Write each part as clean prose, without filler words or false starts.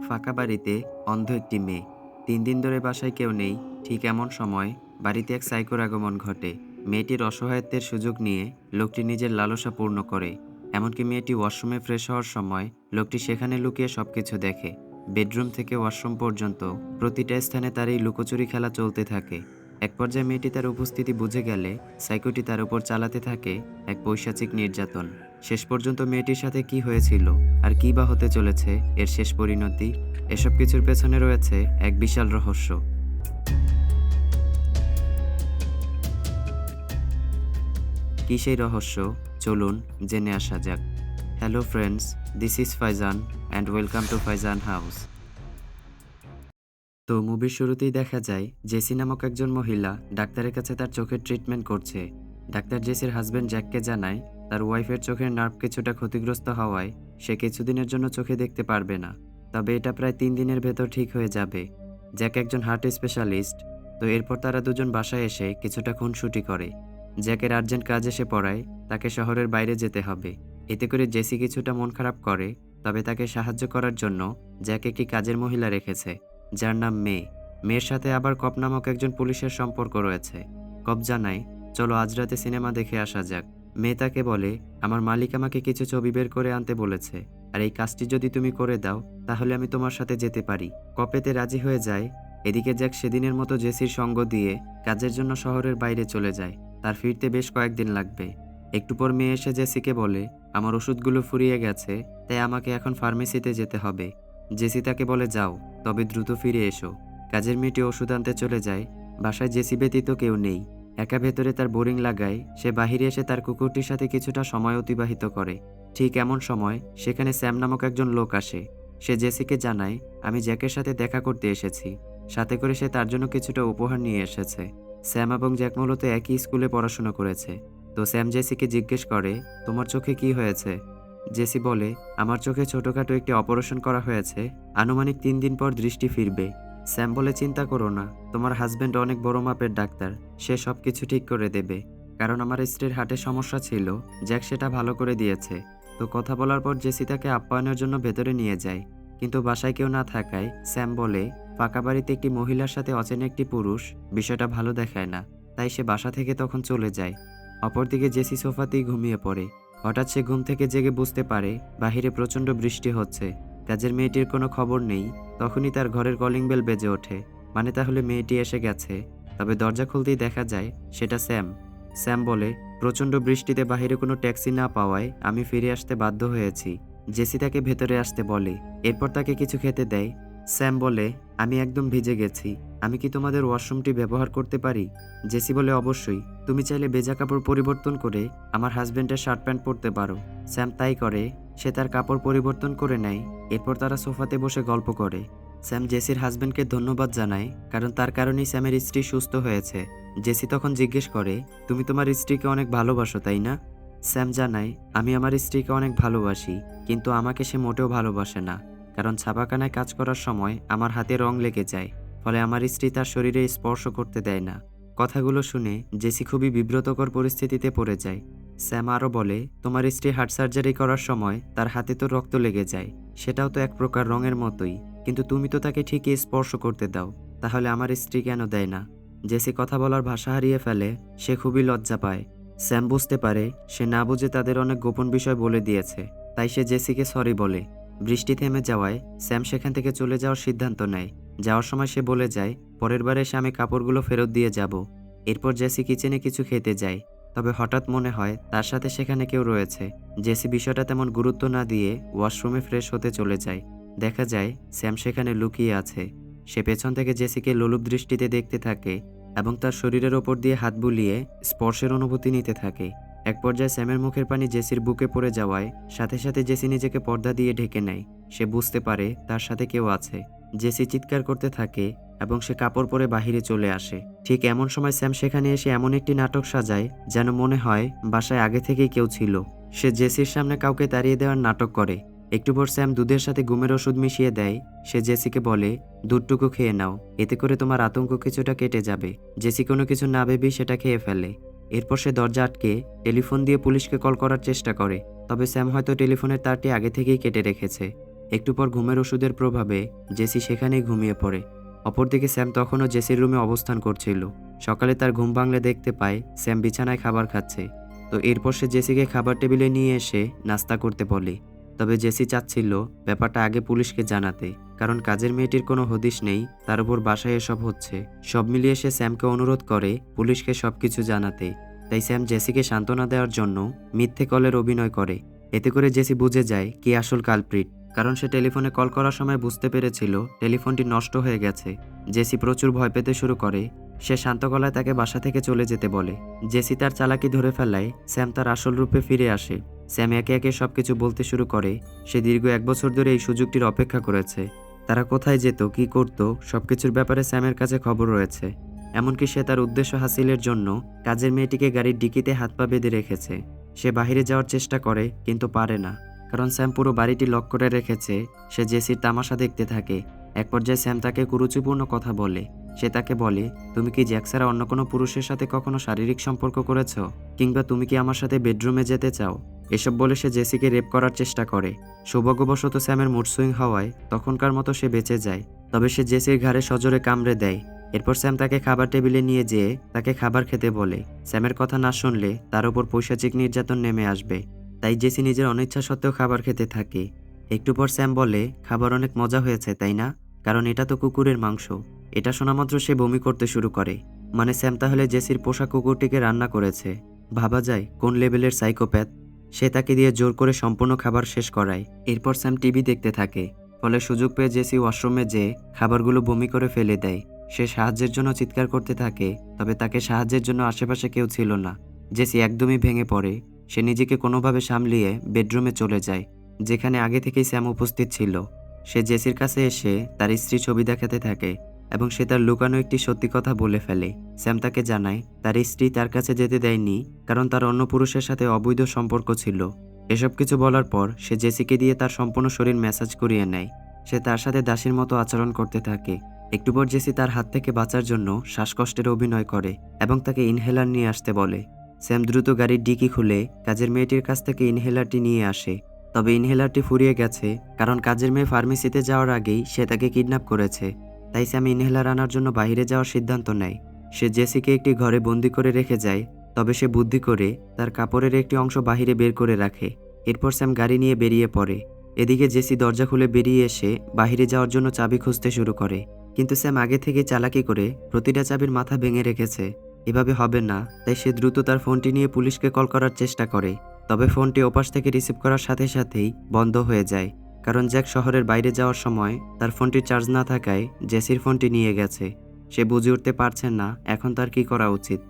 ফাঁকা বাড়িতে অন্ধ একটি মেয়ে। ৩ দিন ধরে বাসায় কেউ নেই। ঠিক এমন সময় বাড়িতে এক সাইকোর আগমন ঘটে। মেয়েটির অসহায়ত্বের সুযোগ নিয়ে লোকটি নিজের লালসা পূর্ণ করে। এমনকি মেয়েটি ওয়াশরুমে ফ্রেশ হওয়ার সময় লোকটি সেখানে লুকিয়ে সবকিছু দেখে। বেডরুম থেকে ওয়াশরুম পর্যন্ত প্রতিটা স্থানে তার এই লুকোচুরি খেলা চলতে থাকে। এক পর্যায়ে মেয়েটি তার উপস্থিতি বুঝে গেলে সাইকোটি তার উপর চালাতে থাকে এক পৈশাচিক নির্যাতন। শেষ পর্যন্ত মেয়েটির সাথে কি হয়েছিল আর কী বা হতে চলেছে এর শেষ পরিণতি, এসব কিছুর পেছনে রয়েছে এক বিশাল রহস্য। কী সেই রহস্য? চলুন জেনে আসা যাক। Hello friends, this is Faizan and welcome to Faizan house. তো মুভির শুরুতেই দেখা যায় জেসি নামক একজন মহিলা ডাক্তারের কাছে তার চোখের ট্রিটমেন্ট করছে। ডাক্তার জেসির হাজবেন্ড জ্যাককে জানায় তার ওয়াইফের চোখের নার্ভ কিছুটা ক্ষতিগ্রস্ত হওয়ায় সে কিছুদিনের জন্য চোখে দেখতে পারবে না। তবে এটা প্রায় 3 দিনের ভেতর ঠিক হয়ে যাবে। জ্যাক একজন হার্ট স্পেশালিস্ট। তো এরপর তারা দুজন বাসায় এসে কিছুটা খুনসুটি করে। জ্যাকের আর্জেন্ট কাজ এসে পড়ায় তাকে শহরের বাইরে যেতে হবে। এতে করে জেসি কিছুটা মন খারাপ করে। তবে তাকে সাহায্য করার জন্য জ্যাক একটি কাজের মহিলা রেখেছে যার নাম মে। মেয়ের সাথে আবার কপ নামক একজন পুলিশের সম্পর্ক রয়েছে। কপ জানায়, চলো আজ রাতে সিনেমা দেখে আসা যাক। মেয়ে তাকে বলে, আমার মালিক আমাকে কিছু ছবি বের করে আনতে বলেছে, আর এই কাজটি যদি তুমি করে দাও তাহলে আমি তোমার সাথে যেতে পারি। কপ এতে রাজি হয়ে যায়। এদিকে জ্যাক সেদিনের মতো জেসির সঙ্গ দিয়ে কাজের জন্য শহরের বাইরে চলে যায়। তার ফিরতে বেশ কয়েকদিন লাগবে। একটু পর মেয়ে এসে জেসিকে বলে, আমার ওষুধগুলো ফুরিয়ে গেছে, তাই আমাকে এখন ফার্মেসিতে যেতে হবে। জেসি তাকে বলে, যাও, তবে দ্রুত ফিরে এসো। কাজের মেয়েটি ওষুধ আনতে চলে যায়। বাসায় জেসি ব্যতীত কেউ নেই। একা ভেতরে তার বোরিং লাগায় সে বাহিরে এসে তার কুকুরটির সাথে কিছুটা সময় অতিবাহিত করে। ঠিক এমন সময় সেখানে স্যাম নামক একজন লোক আসে। সে জেসিকে জানায়, আমি জ্যাকের সাথে দেখা করতে এসেছি। সাথে করে সে তার জন্য কিছুটা উপহার নিয়ে এসেছে। স্যাম এবং জ্যাক মূলত একই স্কুলে পড়াশোনা করেছে। তো স্যাম জেসিকে জিজ্ঞেস করে, তোমার চোখে কি হয়েছে? জেসি বলে, আমার চোখে ছোটখাটো একটি অপারেশন করা হয়েছে, আনুমানিক 3 দিন পর দৃষ্টি ফিরবে। স্যাম বলে, চিন্তা করো না, তোমার হাজবেন্ড অনেক বড় মাপের ডাক্তার, সে সব কিছু ঠিক করে দেবে। কারণ আমার স্ত্রীর হার্টের সমস্যা ছিল, জ্যাক সেটা ভালো করে দিয়েছে। তো কথা বলার পর জেসি তাকে আপ্যায়নের জন্য ভেতরে নিয়ে যায়। কিন্তু বাসায় কেউ না থাকায় স্যাম বলে, ফাঁকা বাড়িতে একটি মহিলার সাথে অচেনা একটি পুরুষ, বিষয়টা ভালো দেখায় না। তাই সে বাসা থেকে তখন চলে যায়। অপরদিকে জেসি সোফাতেই ঘুমিয়ে পড়ে। হঠাৎ সে ঘুম থেকে জেগে বুঝতে পারে বাহিরে প্রচণ্ড বৃষ্টি হচ্ছে। কাজের মেয়েটির কোনো খবর নেই। তখনই তার ঘরের কলিং বেল বেজে ওঠে। মানে তাহলে মেয়েটি এসে গেছে। তবে দরজা খুলতেই দেখা যায় সেটা স্যাম। স্যাম বলে, প্রচণ্ড বৃষ্টিতে বাহিরে কোনো ট্যাক্সি না পাওয়ায় আমি ফিরে আসতে বাধ্য হয়েছি। জেসি তাকে ভেতরে আসতে বলে। এরপর তাকে কিছু খেতে দেয়। স্যাম বলে, আমি একদম ভিজে গেছি, আমি কি তোমাদের ওয়াশরুমটি ব্যবহার করতে পারি? জেসি বলে, অবশ্যই, তুমি চাইলে ভেজা কাপড় পরিবর্তন করে আমার হাজবেন্ডের শার্ট প্যান্ট পরতে পারো। স্যাম তাই করে। সে তার কাপড় পরিবর্তন করে নেয়। এরপর তারা সোফাতে বসে গল্প করে। স্যাম জেসির হাজবেন্ডকে ধন্যবাদ জানায়, কারণ তার কারণেই স্যামের স্ত্রী সুস্থ হয়েছে। জেসি তখন জিজ্ঞেস করে, তুমি তোমার স্ত্রীকে অনেক ভালোবাসো তাই না? স্যাম জানায়, আমি আমার স্ত্রীকে অনেক ভালোবাসি, কিন্তু আমাকে সে মোটেও ভালোবাসে না। কারণ ছাপাখানায় কাজ করার সময় আমার হাতে রং লেগে যায়, ফলে আমার স্ত্রী তার শরীরে স্পর্শ করতে দেয় না। কথাগুলো শুনে জেসি খুবই বিব্রতকর পরিস্থিতিতে পড়ে যায়। স্যাম আরও বলে, তোমার স্ত্রী হার্ট সার্জারি করার সময় তার হাতে তো রক্ত লেগে যায়, সেটাও তো এক প্রকার রঙের মতোই, কিন্তু তুমি তো তাকে ঠিকই স্পর্শ করতে দাও, তাহলে আমার স্ত্রী কেন দেয় না? জেসি কথা বলার ভাষা হারিয়ে ফেলে। সে খুবই লজ্জা পায়। স্যাম বুঝতে পারে সে না বুঝে তাদের অনেক গোপন বিষয় বলে দিয়েছে। তাই সে জেসিকে সরি বলে। বৃষ্টি থেমে যাওয়ায় স্যাম সেখান থেকে চলে যাওয়ার সিদ্ধান্ত নেয়। যাওয়ার সময় সে বলে যায়, পরের বার এসে আমি কাপড়গুলো ফেরত দিয়ে যাব। এরপর জেসি কিচেনে কিছু খেতে যায়। তবে হঠাৎ মনে হয় তার সাথে সেখানে কেউ রয়েছে। জেসি বিষয়টা তেমন গুরুত্ব না দিয়ে ওয়াশরুমে ফ্রেশ হতে চলে যায়। দেখা যায় স্যাম সেখানে লুকিয়ে আছে। সে পেছন থেকে জেসিকে লোলুপ দৃষ্টিতে দেখতে থাকে এবং তার শরীরের ওপর দিয়ে হাত বুলিয়ে স্পর্শের অনুভূতি নিতে থাকে। এক পর্যায়ে স্যামের মুখের পানি জেসির বুকে পড়ে যাওয়ায় সাথে সাথে জেসি নিজেকে পর্দা দিয়ে ঢেকে নেয়। সে বুঝতে পারে তার সাথে কেউ আছে। জেসি চিৎকার করতে থাকে এবং সে কাপড় পরে বাহিরে চলে আসে। ঠিক এমন সময় স্যাম সেখানে এসে এমন একটি নাটক সাজায় যেন মনে হয় বাসায় আগে থেকেই কেউ ছিল। সে জেসির সামনে কাউকে তাড়িয়ে দেওয়ার নাটক করে। একটু পর স্যাম দুধের সাথে ঘুমের ওষুধ মিশিয়ে দেয়। সে জেসিকে বলে, দুধটুকু খেয়ে নাও, এতে করে তোমার আতঙ্ক কিছুটা কেটে যাবে। জেসি কোনো কিছু না ভেবেই সেটা খেয়ে ফেলে। এরপর সে দরজা আটকে টেলিফোন দিয়ে পুলিশকে কল করার চেষ্টা করে। তবে স্যাম হয়তো টেলিফোনের তারটি আগে থেকেই কেটে রেখেছে। একটু পর ঘুমের ওষুধের প্রভাবে জেসি সেখানেই ঘুমিয়ে পড়ে। অপরদিকে স্যাম তখনও জেসির রুমে অবস্থান করছিল। সকালে তার ঘুম ভাঙলে দেখতে পায় স্যাম বিছানায় খাবার খাচ্ছে। তো এরপর সে জেসিকে খাবার টেবিলে নিয়ে এসে নাস্তা করতে বলে। তবে জেসি চাচ্ছিল ব্যাপারটা আগে পুলিশকে জানাতে, কারণ কাজের মেয়েটির কোনো হদিশ নেই তার উপর বাসায় এসব হচ্ছে। সব মিলিয়ে সে স্যামকে অনুরোধ করে পুলিশকে সবকিছু জানাতে। তাই স্যাম জেসিকে সান্ত্বনা দেওয়ার জন্য মিথ্যে কলের অভিনয় করে। এতে করে জেসি বুঝে যায় কি আসল কালপ্রিট, কারণ সে টেলিফোনে কল করার সময় বুঝতে পেরেছিল টেলিফোনটি নষ্ট হয়ে গেছে। জেসি প্রচুর ভয় পেতে শুরু করে। সে শান্ত গলায় তাকে বাসা থেকে চলে যেতে বলে। জেসি তার চালাকি ধরে ফেলায় স্যাম তার আসল রূপে ফিরে আসে। স্যাম একে একে সবকিছু বলতে শুরু করে। সে দীর্ঘ 1 বছর ধরে এই সুযোগটির অপেক্ষা করেছে। তারা কোথায় যেত, কি করত, সবকিছুর ব্যাপারে স্যামের কাছে খবর রয়েছে। এমনকি সে তার উদ্দেশ্য হাসিলের জন্য কাজের মেয়েটিকে গাড়ির ডিকিতে হাত পা বেঁধে রেখেছে। সে বাইরে যাওয়ার চেষ্টা করে কিন্তু পারে না, কারণ স্যাম পুরো বাড়িটি লক করে রেখেছে। সে জেসির তামাশা দেখতে থাকে। এক পর্যায়ে স্যাম তাকে কুরুচিপূর্ণ কথা বলে। সে তাকে বলে, তুমি কি জ্যাক ছাড়া অন্য কোনো পুরুষের সাথে কখনো শারীরিক সম্পর্ক করেছো, কিংবা তুমি কি আমার সাথে বেডরুমে যেতে চাও? এসব বলে সে জেসিকে রেপ করার চেষ্টা করে। সৌভাগ্যবশত স্যামের মুড সুইং হওয়ায় তখনকার মতো সে বেঁচে যায়। তবে সে জেসির ঘাড়ে সজোরে কামড়ে দেয়। এরপর স্যাম তাকে খাবার টেবিলে নিয়ে যেয়ে তাকে খাবার খেতে বলে। স্যামের কথা না শুনলে তার উপর পৈশাচিক নির্যাতন নেমে আসবে। তাই জেসি নিজের অনিচ্ছা সত্ত্বেও খাবার খেতে থাকে। একটু পর স্যাম বলে, খাবার অনেক মজা হয়েছে তাই না? কারণ এটা তো কুকুরের মাংস। এটা শোনা মাত্র সে বমি করতে শুরু করে। মানে স্যাম তাহলে জেসির পোষা কুকুরটিকে রান্না করেছে। ভাবা যায় কোন লেভেলের সাইকোপ্যাথ। সে তাকে দিয়ে জোর করে সম্পূর্ণ খাবার শেষ করায়। এরপর স্যাম টিভি দেখতে থাকে। ফলে সুযোগ পেয়ে জেসি ওয়াশরুমে যেয়ে খাবারগুলো বমি করে ফেলে দেয়। সে সাহায্যের জন্য চিৎকার করতে থাকে, তবে তাকে সাহায্যের জন্য আশেপাশে কেউ ছিল না। জেসি একদমই ভেঙে পড়ে। সে নিজেকে কোনোভাবে সামলিয়ে বেডরুমে চলে যায়, যেখানে আগে থেকেই স্যাম উপস্থিত ছিল। সে জেসির কাছে এসে তার স্ত্রী ছবি দেখাতে থাকে এবং সে তার লুকানো একটি সত্যি কথা বলে ফেলে। স্যাম তাকে জানায় তার স্ত্রী তার কাছে যেতে দেয়নি কারণ তার অন্য পুরুষের সাথে অবৈধ সম্পর্ক ছিল। এসব কিছু বলার পর সে জেসিকে দিয়ে তার সম্পূর্ণ শরীর ম্যাসাজ করিয়ে নেয়। সে তার সাথে দাসীর মতো আচরণ করতে থাকে। একটু পর জেসি তার হাত থেকে বাঁচার জন্য শ্বাসকষ্টের অভিনয় করে এবং তাকে ইনহেলার নিয়ে আসতে বলে। স্যাম দ্রুত গাড়ির ডিকি খুলে কাজের মেয়েটির কাছ থেকে ইনহেলারটি নিয়ে আসে। তবে ইনহেলারটি ফুরিয়ে গেছে, কারণ কাজের মেয়ে ফার্মেসিতে যাওয়ার আগেই সে তাকে কিডন্যাপ করেছে। তাই স্যাম ইনহেলার আনার জন্য বাইরে যাওয়ার সিদ্ধান্ত নেয়। সে জেসিকে একটি ঘরে বন্দি করে রেখে যায়। তবে সে বুদ্ধি করে তার কাপড়ের একটি অংশ বাহিরে বের করে রাখে। এরপর স্যাম গাড়ি নিয়ে বেরিয়ে পড়ে। এদিকে জেসি দরজা খুলে বেরিয়ে এসে বাহিরে যাওয়ার জন্য চাবি খুঁজতে শুরু করে। কিন্তু স্যাম আগে থেকে চালাকি করে প্রতিটা চাবির মাথা ভেঙে রেখেছে। এভাবে হবে না, তাই সে দ্রুত তার ফোনটি নিয়ে পুলিশকে কল করার চেষ্টা করে। তবে ফোনটি ওপাশ থেকে রিসিভ করার সাথে সাথেই বন্ধ হয়ে যায়, কারণ জ্যাক শহরের বাইরে যাওয়ার সময় তার ফোনটি চার্জ না থাকায় জেসির ফোনটি নিয়ে গেছে। সে বুঝে উঠতে পারছেন না এখন তার কি করা উচিত।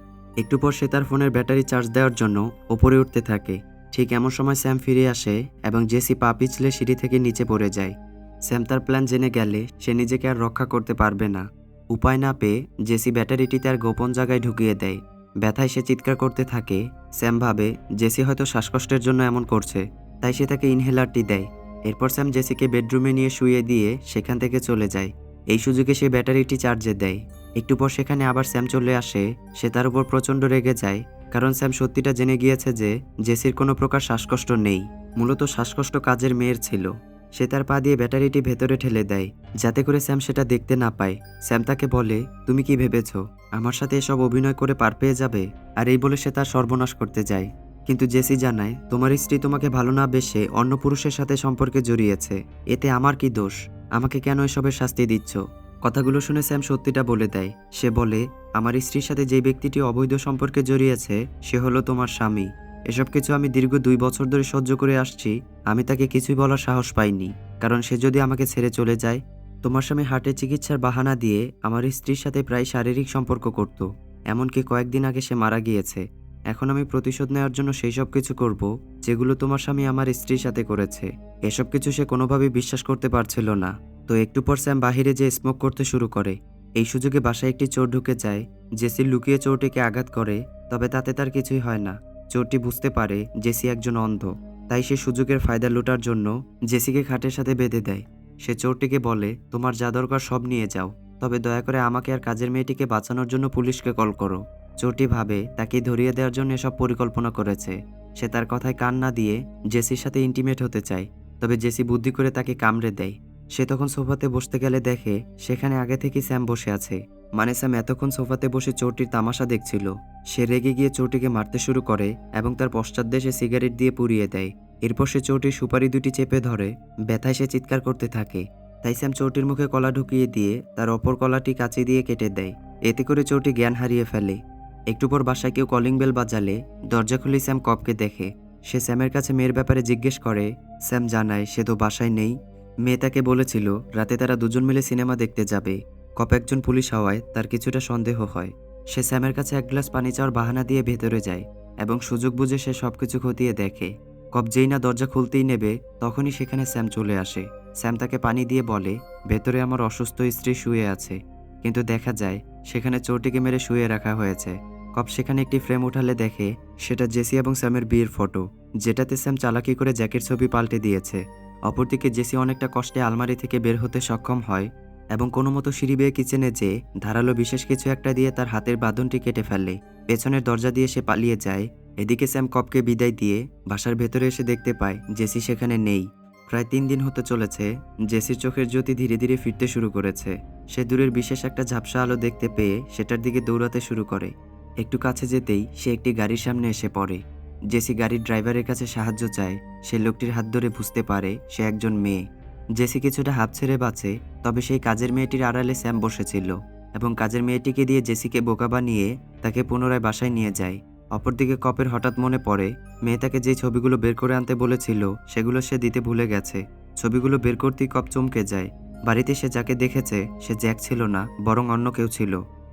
একটু পর সে তার ফোনের ব্যাটারি চার্জ দেওয়ার জন্য উপরে উঠতে থাকে। ঠিক এমন সময় স্যাম ফিরে আসে এবং জেসি পা পিছলে সিঁড়ি থেকে নিচে পড়ে যায়। স্যাম তার প্ল্যান জেনে গেলে সে নিজেকে আর রক্ষা করতে পারবে না। উপায় না পেয়ে জেসি ব্যাটারিটি তার গোপন জায়গায় ঢুকিয়ে দেয়। ব্যথায় সে চিৎকার করতে থাকে। স্যাম ভাবে জেসি হয়তো শ্বাসকষ্টের জন্য এমন করছে, তাই সে তাকে ইনহেলারটি দেয়। এরপর স্যাম জেসিকে বেডরুমে নিয়ে শুইয়ে দিয়ে সেখান থেকে চলে যায়। এই সুযোগে সে ব্যাটারিটি চার্জে দেয়। একটু পর সেখানে আবার স্যাম চলে আসে। সে তার উপর প্রচণ্ড রেগে যায়, কারণ স্যাম সত্যিটা জেনে গিয়েছে যে জেসির কোনো প্রকার শ্বাসকষ্ট নেই। মূলত শ্বাসকষ্ট কাজের মেয়ের ছিল। সে তার পা দিয়ে ব্যাটারিটি ভেতরে ঠেলে দেয়, যাতে করে স্যাম সেটা দেখতে না পায়। স্যাম তাকে বলে, তুমি কি ভেবেছ আমার সাথে এসব অভিনয় করে পার পেয়ে যাবে? আর এই বলে সে তার সর্বনাশ করতে যায়। কিন্তু জেসি জানায়, তোমার স্ত্রী তোমাকে ভালো না বেসে অন্য পুরুষের সাথে সম্পর্কে জড়িয়েছে। এতে আমার কি দোষ? আমাকে কেন এসবের শাস্তি দিচ্ছ? কথাগুলো শুনে স্যাম সত্যিটা বলে দেয়। সে বলে, আমার স্ত্রীর সাথে যে ব্যক্তিটি অবৈধ সম্পর্কে জড়িয়েছে সে হলো তোমার স্বামী। এসব কিছু আমি দীর্ঘ 2 বছর ধরে সহ্য করে আসছি। আমি তাকে কিছুই বলার সাহস পাইনি, কারণ সে যদি আমাকে ছেড়ে চলে যায়। তোমার স্বামী হার্টের চিকিৎসার বাহানা দিয়ে আমার স্ত্রীর সাথে প্রায় শারীরিক সম্পর্ক করত। এমনকি কয়েকদিন আগে সে মারা গিয়েছে। এখন আমি প্রতিশোধ নেওয়ার জন্য সেই সব কিছু করব যেগুলো তোমার স্বামী আমার স্ত্রীর সাথে করেছে। এসব কিছু সে কোনোভাবেই বিশ্বাস করতে পারছিল না। তো একটু পর স্যাম বাহিরে যেয়ে স্মোক করতে শুরু করে। এই সুযোগে বাসায় একটি চোর ঢুকে যায়। জেসি লুকিয়ে চোরটিকে আঘাত করে, তবে তাতে তার কিছুই হয় না। চোরটি বুঝতে পারে জেসি একজন অন্ধ, তাই সে সুযোগের ফায়দা লুটার জন্য জেসিকে খাটের সাথে বেঁধে দেয়। সে চোরটিকে বলে, তোমার যা দরকার সব নিয়ে যাও, তবে দয়া করে আমাকে আর কাজের মেয়েটিকে বাঁচানোর জন্য পুলিশকে কল করো। চোরটি ভাবে তাকে ধরিয়ে দেওয়ার জন্য এসব পরিকল্পনা করেছে। সে তার কথায় কান না দিয়ে জেসির সাথে ইন্টিমেট হতে চায়। তবে জেসি বুদ্ধি করে তাকে কামড়ে দেয়। সে তখন সোফাতে বসতে গেলে দেখে সেখানে আগে থেকেই স্যাম বসে আছে। মানে স্যাম এতক্ষণ সোফাতে বসে চোরটির তামাশা দেখছিল। সে রেগে গিয়ে চোরটিকে মারতে শুরু করে এবং তার পশ্চাৎদেশে সিগারেট দিয়ে পুড়িয়ে দেয়। এরপর সে চোরটির সুপারি দুটি চেপে ধরে, ব্যথায় সে চিৎকার করতে থাকে। তাই স্যাম চোরটির মুখে কলা ঢুকিয়ে দিয়ে তার অপর কলাটি কাঁচি দিয়ে কেটে দেয়। এতে করে চোরটি জ্ঞান হারিয়ে ফেলে। একটু পর বাসায় কেউ কলিং বেল বাজালে দরজা খুলে স্যাম কপকে দেখে। সে স্যামের কাছে মেয়ের ব্যাপারে জিজ্ঞেস করে। স্যাম জানায় সে তো বাসায় নেই। মেয়ে তাকে বলেছিল রাতে তারা দুজন মিলে সিনেমা দেখতে যাবে। কপ একজন পুলিশ হওয়ায় তার কিছুটা সন্দেহ হয়। সে স্যামের কাছে এক গ্লাস পানি চাওয়ার বাহানা দিয়ে ভেতরে যায় এবং সুযোগ বুঝে সে সবকিছু খতিয়ে দেখে। কপ যেই না দরজা খুলতেই নেবে তখনই সেখানে স্যাম চলে আসে। স্যাম তাকে পানি দিয়ে বলে, ভেতরে আমার অসুস্থ স্ত্রী শুয়ে আছে। কিন্তু দেখা যায় সেখানে চোরটিকে মেরে শুয়ে রাখা হয়েছে। কপ সেখানে একটি ফ্রেম উঠালে দেখে সেটা জেসি এবং স্যামের বিয়ের ফটো, যেটাতে স্যাম চালাকি করে জ্যাকের ছবি পাল্টে দিয়েছে। অপরদিকে জেসি অনেকটা কষ্টে আলমারি থেকে বের হতে সক্ষম হয় এবং কোনো মতো সিঁড়ি বেয়ে কিচেনে যেয়ে ধারালো বিশেষ কিছু একটা দিয়ে তার হাতের বাঁধনটি কেটে ফেলে। পেছনের দরজা দিয়ে সে পালিয়ে যায়। এদিকে স্যাম কপকে বিদায় দিয়ে বাসার ভেতরে এসে দেখতে পায় জেসি সেখানে নেই। প্রায় 3 দিন হতে চলেছে। জেসির চোখের জ্যোতি ধীরে ধীরে ফিরতে শুরু করেছে। সে দূরের বিশেষ একটা ঝাপসা আলো দেখতে পেয়ে সেটার দিকে দৌড়াতে শুরু করে। একটু কাছে যেতেই সে একটি গাড়ির সামনে এসে পড়ে। জেসি গাড়ির ড্রাইভারের কাছে সাহায্য চায়। সে লোকটির হাত ধরে বুঝতে পারে সে একজন মেয়ে। জেসি কিছুটা হাঁপ ছেড়ে বাঁচে, তবে সেই কাজের মেয়েটির আড়ালে স্যাম বসেছিল এবং কাজের মেয়েটিকে দিয়ে জেসিকে বোকা বানিয়ে তাকে পুনরায় বাসায় নিয়ে যায়। অপরদিকে কপের হঠাৎ মনে পড়ে মেয়ে তাকে যে ছবিগুলো বের করে আনতে বলেছিল সেগুলো সে দিতে ভুলে গেছে। ছবিগুলো বের করতেই কপ চমকে যায়। বাড়িতে সে যাকে দেখেছে সে জ্যাক ছিল না, বরং অন্য কেউ ছিল।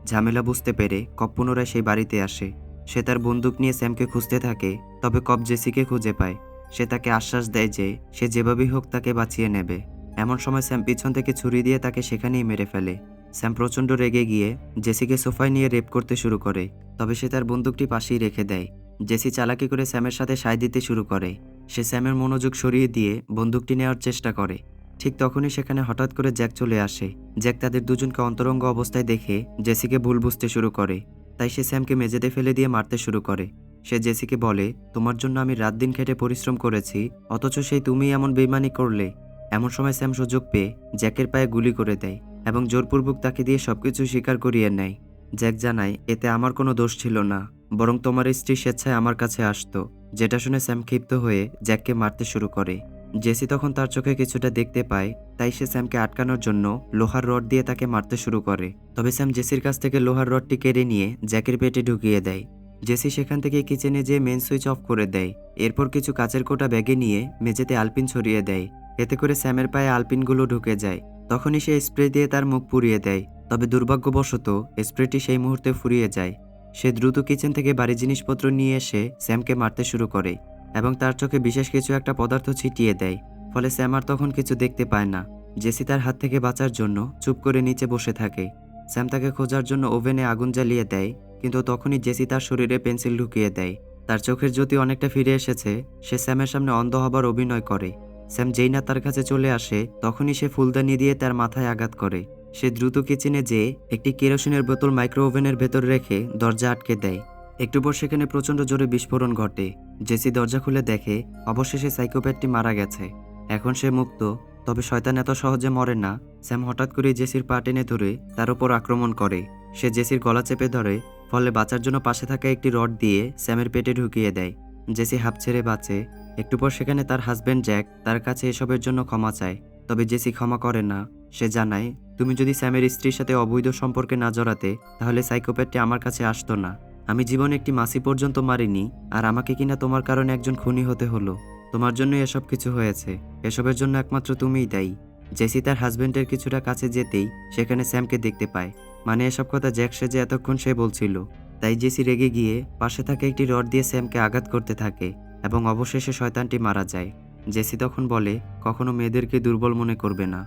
ঝামেলা বুঝতে পেরে কপ পুনরায় সেই বাড়িতে আসে। সে তার বন্দুক নিয়ে স্যামকে খুঁজতে থাকে, তবে কপ জেসিকে খুঁজে পায়। সে তাকে আশ্বাস দেয় যে সে যেভাবেই হোক তাকে বাঁচিয়ে নেবে। এমন সময় স্যাম পিছন থেকে ছুরি দিয়ে তাকে সেখানেই মেরে ফেলে। স্যাম প্রচণ্ড রেগে গিয়ে জেসিকে সোফায় নিয়ে রেপ করতে শুরু করে, তবে সে তার বন্দুকটি পাশেই রেখে দেয়। জেসি চালাকি করে স্যামের সাথে সায় দিতে শুরু করে। সে স্যামের মনোযোগ সরিয়ে দিয়ে বন্দুকটি নেওয়ার চেষ্টা করে। ঠিক তখনই সেখানে হঠাৎ করে জ্যাক চলে আসে। জ্যাক তাদের দুজনকে অন্তরঙ্গ অবস্থায় দেখে জেসিকে ভুল বুঝতে শুরু করে। তাই সে স্যামকে মেঝেতে ফেলে দিয়ে মারতে শুরু করে। সে জেসিকে বলে, তোমার জন্য আমি রাত দিন খেটে পরিশ্রম করেছি, অথচ সেই তুমিই এমন বেইমানি করলে। এমন সময় স্যাম সুযোগ পেয়ে জ্যাকের পায়ে গুলি করে দেয় এবং জোরপূর্বক তাকে দিয়ে সবকিছু স্বীকার করিয়ে নেয়। জ্যাক জানায় এতে আমার কোনো দোষ ছিল না, বরং তোমার স্ত্রী স্বেচ্ছায় আমার কাছে আসতো। যেটা শুনে স্যাম ক্ষিপ্ত হয়ে জ্যাককে মারতে শুরু করে। জেসি তখন তার চোখে কিছুটা দেখতে পায়, তাই সে স্যামকে আটকানোর জন্য লোহার রড দিয়ে তাকে মারতে শুরু করে। তবে স্যাম জেসির কাছ থেকে লোহার রডটি কেড়ে নিয়ে জ্যাকের পেটে ঢুকিয়ে দেয়। জেসি সেখান থেকে কিচেনে যেয়ে মেন সুইচ অফ করে দেয়। এরপর কিছু কাচের কোটা ব্যাগে নিয়ে মেঝেতে আলপিন ছড়িয়ে দেয়। এতে করে স্যামের পায়ে আলপিনগুলো ঢুকে যায়। তখনই সে স্প্রে দিয়ে তার মুখ পুড়িয়ে দেয়, তবে দুর্ভাগ্যবশত স্প্রেটি সেই মুহূর্তে ফুরিয়ে যায়। সে দ্রুত কিচেন থেকে বাড়ির জিনিসপত্র নিয়ে এসে স্যামকে মারতে শুরু করে এবং তার চোখে বিশেষ কিছু একটা পদার্থ ছিটিয়ে দেয়। ফলে স্যাম আর তখন কিছু দেখতে পায় না। জেসি তার হাত থেকে বাঁচার জন্য চুপ করে নিচে বসে থাকে। স্যাম তাকে খোঁজার জন্য ওভেনে আগুন জ্বালিয়ে দেয়, কিন্তু তখনই জেসি তার শরীরে পেন্সিল ঢুকিয়ে দেয়। তার চোখের জ্যোতি অনেকটা ফিরে এসেছে। সে স্যামের সামনে অন্ধ হবার অভিনয় করে। স্যাম যেই না তার কাছে চলে আসে তখনই সে ফুলদানি দিয়ে তার মাথায় আঘাত করে। সে দ্রুত কিচেনে যেয়ে একটি কেরোসিনের বোতল মাইক্রো ওভেনের ভেতর রেখে দরজা আটকে দেয়। একটু পর সেখানে প্রচণ্ড জোরে বিস্ফোরণ ঘটে। জেসি দরজা খুলে দেখে অবশেষে সাইকোপ্যাথটি মারা গেছে। এখন সে মুক্ত, তবে শয়তান এত সহজে মরে না। স্যাম হঠাৎ করে জেসির পা টেনে ধরে তার উপর আক্রমণ করে। সে জেসির গলা চেপে ধরে, ফলে বাঁচার জন্য পাশে থাকা একটি রড দিয়ে স্যামের পেটে ঢুকিয়ে দেয়। জেসি হাঁপ ছেড়ে বাঁচে। একটু পর সেখানে তার হাজব্যান্ড জ্যাক তার কাছে এসবের জন্য ক্ষমা চায়, তবে জেসি ক্ষমা করে না। সে জানায়, তুমি যদি স্যামের স্ত্রীর সাথে অবৈধ সম্পর্কে না জড়াতে তাহলে সাইকোপ্যাথটি আমার কাছে আসতো না। আমি জীবনে একটি মাসি পর্যন্ত মারিনি, আর আমাকে কিনা তোমার কারণে একজন খুনি হতে হলো। তোমার জন্যই এসব কিছু হয়েছে। এসবের জন্য একমাত্র তুমিই দায়ী। জেসি তার হাজব্যান্ডের কিছুটা কাছে যেতেই সেখানে স্যামকে দেখতে পায়। মানে এসব কথা জ্যাক সেজে এতক্ষণ সে বলছিল। তাই জেসি রেগে গিয়ে পাশে থাকা একটি রড দিয়ে স্যামকে আঘাত করতে থাকে এবং অবশেষে শয়তানটি মারা যায়। জেসি তখন বলে, কখনো মেয়েদেরকে দুর্বল মনে করবে না।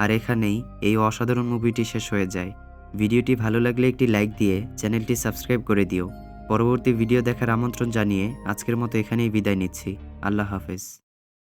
আর এখানেই এই অসাধারণ মুভিটি শেষ হয়ে যায়। ভিডিওটি ভালো লাগলে একটি লাইক দিয়ে চ্যানেলটি সাবস্ক্রাইব করে দিও। পরবর্তী ভিডিও দেখার আমন্ত্রণ জানিয়ে আজকের মতো এখানেই বিদায় নিচ্ছি। আল্লাহ হাফেজ।